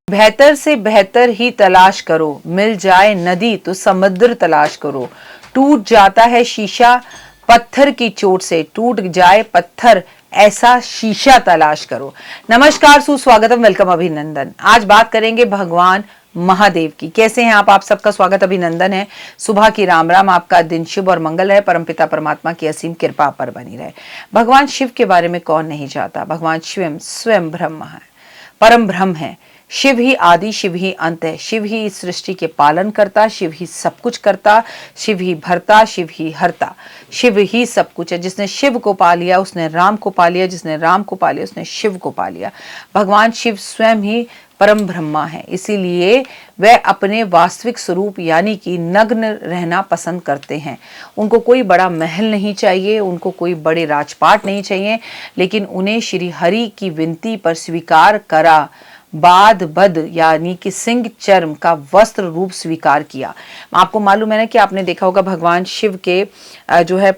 बेहतर से बेहतर ही तलाश करो, मिल जाए नदी तो समुद्र तलाश करो। टूट जाता है शीशा पत्थर की चोट से, टूट जाए पत्थर ऐसा शीशा तलाश करो। नमस्कार, सुस्वागतम, वेलकम, अभिनंदन। आज बात करेंगे भगवान महादेव की। कैसे हैं आप सबका स्वागत, अभिनंदन है। सुबह की राम राम। आपका दिन शुभ और मंगल रहे। परमपिता परमात्मा की असीम कृपा पर बनी रहे। भगवान शिव के बारे में कौन नहीं चाहता। भगवान शिव स्वयं ब्रह्म है, परम ब्रह्म है। शिव ही आदि, शिव ही अंत है। शिव ही इस सृष्टि के पालन करता, शिव ही सब कुछ करता, शिव ही भरता, शिव ही हरता, शिव ही सब कुछ है। जिसने शिव को पा लिया उसने राम को पा लिया, जिसने राम को पा लिया उसने शिव को पा लिया। भगवान शिव स्वयं ही परम ब्रह्मा है, इसीलिए वह अपने वास्तविक स्वरूप यानी कि नग्न रहना पसंद करते हैं। उनको कोई बड़ा महल नहीं चाहिए, उनको कोई बड़े राजपाट नहीं चाहिए, लेकिन उन्हें श्री हरि की विनती पर स्वीकार करा बाद बद यानी कि सिंह चर्म का वस्त्र रूप स्वीकार किया। आपको मालूम है ना कि आपने देखा होगा भगवान शिव के जो है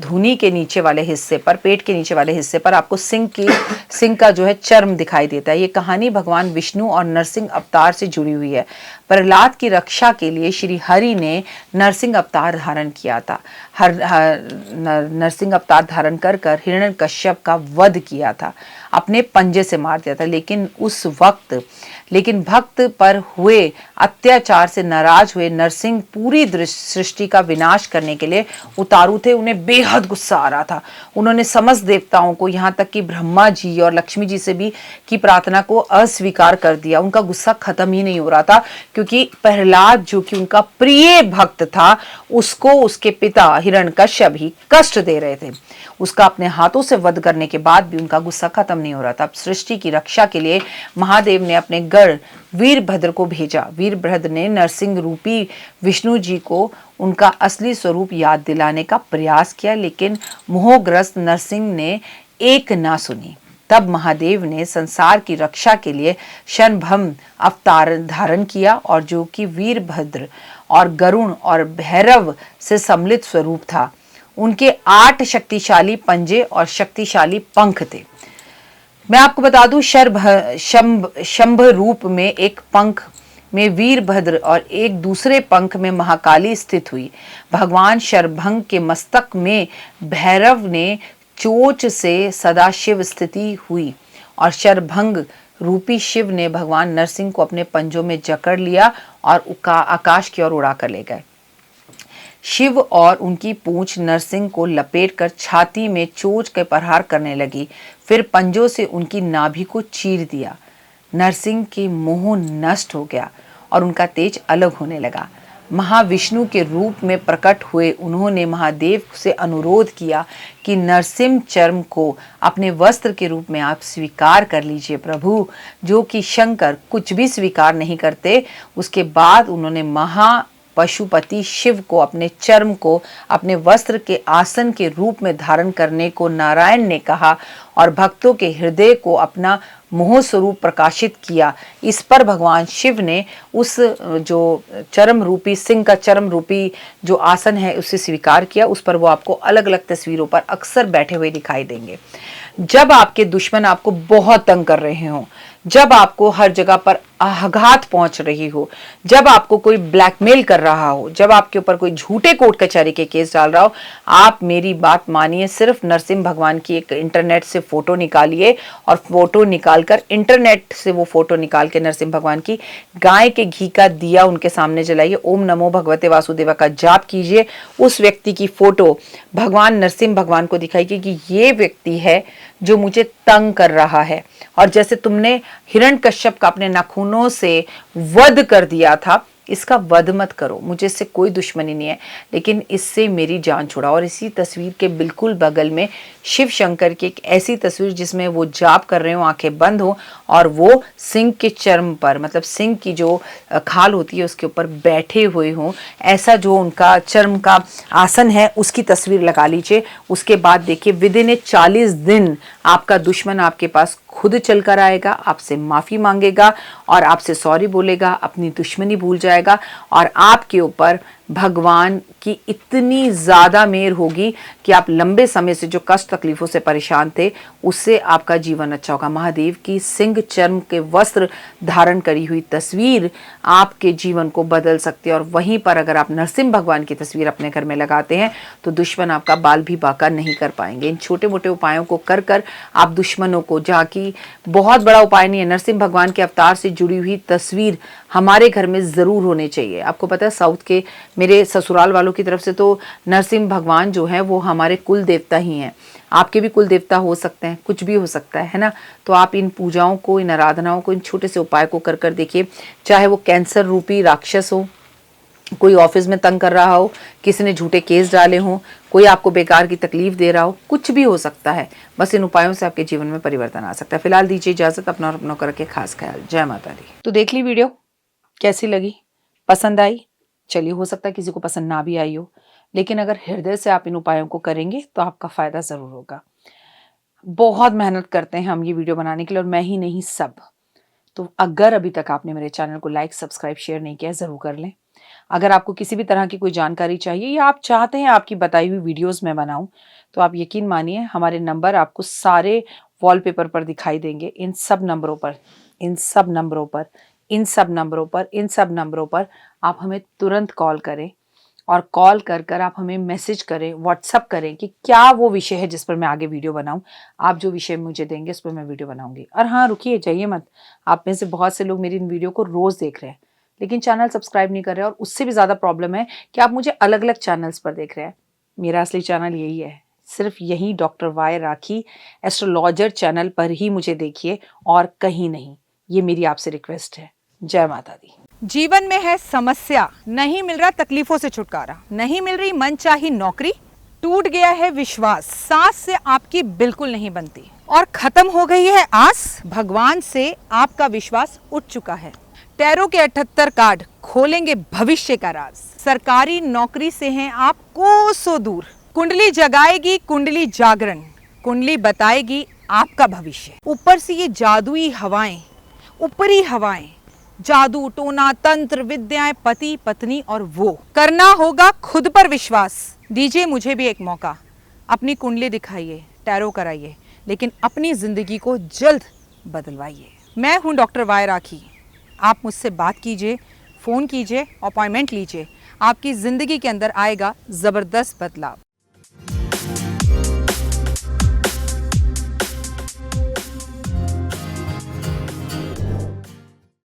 धुनी के नीचे वाले हिस्से पर, पेट के नीचे वाले हिस्से पर आपको सिंह का जो है चर्म दिखाई देता है। ये कहानी भगवान विष्णु और नरसिंह अवतार से जुड़ी हुई है। प्रहलाद की रक्षा के लिए श्री हरि ने नरसिंह अवतार धारण किया था। नरसिंह अवतार धारण कर हिरण्यकश्यप का वध किया था, अपने पंजे से मार दिया था। लेकिन भक्त पर हुए अत्याचार से नाराज हुए नरसिंह पूरी सृष्टि का विनाश करने के लिए उतारू थे। उन्हें बेहद गुस्सा आ रहा था। उन्होंने समस्त देवताओं को, यहाँ तक कि ब्रह्मा जी और लक्ष्मी जी से भी की प्रार्थना को अस्वीकार कर दिया। उनका गुस्सा खत्म ही नहीं हो रहा था, क्योंकि प्रहलाद जो कि उनका प्रिय भक्त था, उसको उसके पिता हिरण्यकश्यप ही कष्ट दे रहे थे। उसका अपने हाथों से वध करने के बाद भी उनका गुस्सा खत्म नहीं हो रहा था। सृष्टि की रक्षा के लिए महादेव ने अपने गढ़ वीरभद्र को भेजा। वीरभद्र ने नरसिंह रूपी विष्णु जी को उनका असली स्वरूप याद दिलाने का प्रयास किया, लेकिन मोहग्रस्त नरसिंह ने एक ना सुनी। तब महादेव ने संसार की रक्षा के लिए शनभम अवतार धारण किया, और जो कि वीरभद्र और गरुण और भैरव से सम्मिलित स्वरूप था। उनके 8 शक्तिशाली पंजे और शक्तिशाली पंख थे। मैं आपको बता दूं, शंभ रूप में एक पंख में वीरभद्र और एक दूसरे पंख में महाकाली स्थित हुई। भगवान शरभंग के मस्तक में भैरव ने चोच से सदाशिव स्थिति हुई, और शरभंग रूपी शिव ने भगवान नरसिंह को अपने पंजों में जकड़ लिया और आकाश की ओर उड़ा कर ले गए। शिव और उनकी पूंछ नरसिंह को लपेटकर छाती में चोच के प्रहार करने लगी, फिर पंजों से उनकी नाभि को चीर दिया। नरसिंह की मोह नष्ट हो गया और उनका तेज अलग होने लगा। महाविष्णु के रूप में प्रकट हुए उन्होंने महादेव से अनुरोध किया कि नरसिंह चर्म को अपने वस्त्र के रूप में आप स्वीकार कर लीजिए प्रभु, जो कि शंकर कुछ भी स्वीकार नहीं करते। उसके बाद उन्होंने पशुपति शिव को अपने चर्म को अपने वस्त्र के आसन के रूप में धारण करने को नारायण ने कहा, और भक्तों के हृदय को अपना मोह स्वरूप प्रकाशित किया। इस पर भगवान शिव ने उस जो चरम रूपी सिंह का चरम रूपी जो आसन है उसे स्वीकार किया। उस पर वो आपको अलग अलग तस्वीरों पर अक्सर बैठे हुए दिखाई देंगे। जब आपके दुश्मन आपको बहुत तंग कर रहे हों, जब आपको हर जगह पर आघात पहुंच रही हो, जब आपको कोई ब्लैकमेल कर रहा हो, जब आपके ऊपर कोई झूठे कोर्ट कचहरी के केस डाल रहा हो, आप मेरी बात मानिए। सिर्फ नरसिंह भगवान की एक इंटरनेट से फोटो निकालिए, और फोटो निकालकर इंटरनेट से वो फोटो निकाल के नरसिंह भगवान की गाय के घी का दिया उनके सामने जलाइए, ओम नमो भगवते वासुदेवा का जाप कीजिए। उस व्यक्ति की फोटो भगवान नरसिंह भगवान को दिखाइए कि ये व्यक्ति है जो मुझे तंग कर रहा है, और जैसे तुमने हिरण्यकश्यप का अपने नाखूनों से वध कर दिया था, इसका वध मत करो। मुझे इससे कोई दुश्मनी नहीं है, लेकिन इससे मेरी जान छुड़ाओ। और इसी तस्वीर के बिल्कुल बगल में शिव शंकर की एक ऐसी तस्वीर जिसमें वो जाप कर रहे हो, आंखें बंद हो, और वो सिंह के चर्म पर, मतलब सिंह की जो खाल होती है उसके ऊपर बैठे हुए हों, ऐसा जो उनका चर्म का आसन है उसकी तस्वीर लगा लीजिए। उसके बाद देखिए, विदिन 40 दिन आपका दुश्मन आपके पास खुद चल कर आएगा, आपसे माफी मांगेगा और आपसे सॉरी बोलेगा, अपनी दुश्मनी भूल जाएगा, और आपके ऊपर भगवान की इतनी ज़्यादा मेहर होगी कि आप लंबे समय से जो कष्ट तकलीफ़ों से परेशान थे उससे आपका जीवन अच्छा होगा। महादेव की सिंह चर्म के वस्त्र धारण करी हुई तस्वीर आपके जीवन को बदल सकती है। और वहीं पर अगर आप नरसिंह भगवान की तस्वीर अपने घर में लगाते हैं तो दुश्मन आपका बाल भी बाका नहीं कर पाएंगे। इन छोटे मोटे उपायों को कर कर आप दुश्मनों को, जाकि बहुत बड़ा उपाय नहीं है, नरसिंह भगवान के अवतार से जुड़ी हुई तस्वीर हमारे घर में ज़रूर होनी चाहिए। आपको पता है साउथ के मेरे ससुराल वालों की तरफ से तो नरसिंह भगवान जो है वो हमारे कुल देवता ही हैं। आपके भी कुल देवता हो सकते हैं, कुछ भी हो सकता है ना। तो आप इन पूजाओं को, इन आराधनाओं को, इन छोटे से उपाय को कर कर देखिए। चाहे वो कैंसर रूपी राक्षस हो, कोई ऑफिस में तंग कर रहा हो, किसी ने झूठे केस डाले हों, कोई आपको बेकार की तकलीफ दे रहा हो, कुछ भी हो सकता है। बस इन उपायों से आपके जीवन में परिवर्तन आ सकता है। फिलहाल दीजिए इजाजत, अपना और अपनों का रखिए खास ख्याल। जय माता दी। तो देख ली वीडियो, कैसी लगी, पसंद आई? चलिए, हो सकता है किसी को पसंद ना भी आई हो, लेकिन अगर हृदय से आप इन उपायों को करेंगे तो आपका फायदा जरूर होगा। बहुत मेहनत करते हैं हम ये वीडियो बनाने के लिए, और मैं ही नहीं, सब। तो अगर अभी तक आपने मेरे चैनल को लाइक, सब्सक्राइब, शेयर नहीं किया, जरूर कर लें। अगर आपको किसी भी तरह की कोई जानकारी चाहिए या आप चाहते हैं आपकी बताई हुई वीडियोस मैं बनाऊं, तो आप यकीन मानिए हमारे नंबर आपको सारे वॉलपेपर पर दिखाई देंगे। इन सब नंबरों पर, इन सब नंबरों पर, इन सब नंबरों पर, इन सब नंबरों पर आप हमें तुरंत कॉल करें, और कॉल कर कर आप हमें मैसेज करें, व्हाट्सअप करें कि क्या वो विषय है जिस पर मैं आगे वीडियो बनाऊं। आप जो विषय मुझे देंगे उस पर मैं वीडियो बनाऊंगी। और हाँ, रुकिए, जाइए मत। आप में से बहुत से लोग मेरी इन वीडियो को रोज़ देख रहे हैं लेकिन चैनल सब्सक्राइब नहीं कर रहे हैं, और उससे भी ज़्यादा प्रॉब्लम है कि आप मुझे अलग अलग चैनल्स पर देख रहे हैं। मेरा असली चैनल यही है, सिर्फ यही डॉक्टर वाई राखी एस्ट्रोलॉजर चैनल पर ही मुझे देखिए, और कहीं नहीं। ये मेरी आपसे रिक्वेस्ट है। जय माता दी। जीवन में है समस्या, नहीं मिल रहा तकलीफों से छुटकारा, नहीं मिल रही मनचाही नौकरी, टूट गया है विश्वास, सांस से आपकी बिल्कुल नहीं बनती, और खत्म हो गई है आस, भगवान से आपका विश्वास उठ चुका है। टैरो के 78 कार्ड खोलेंगे भविष्य का राज। सरकारी नौकरी से हैं आप कोसों दूर, कुंडली जगाएगी कुंडली जागरण, कुंडली बताएगी आपका भविष्य। ऊपर से ये जादुई हवाएं, ऊपरी हवाएं, जादू टोना तंत्र विद्याएं, पति पत्नी और वो, करना होगा खुद पर विश्वास। दीजिए मुझे भी एक मौका, अपनी कुंडली दिखाइए, टैरो कराइए, लेकिन अपनी जिंदगी को जल्द बदलवाइए। मैं हूं डॉक्टर वाई राखी। आप मुझसे बात कीजिए, फ़ोन कीजिए, अपॉइंटमेंट लीजिए, आपकी ज़िंदगी के अंदर आएगा ज़बरदस्त बदलाव।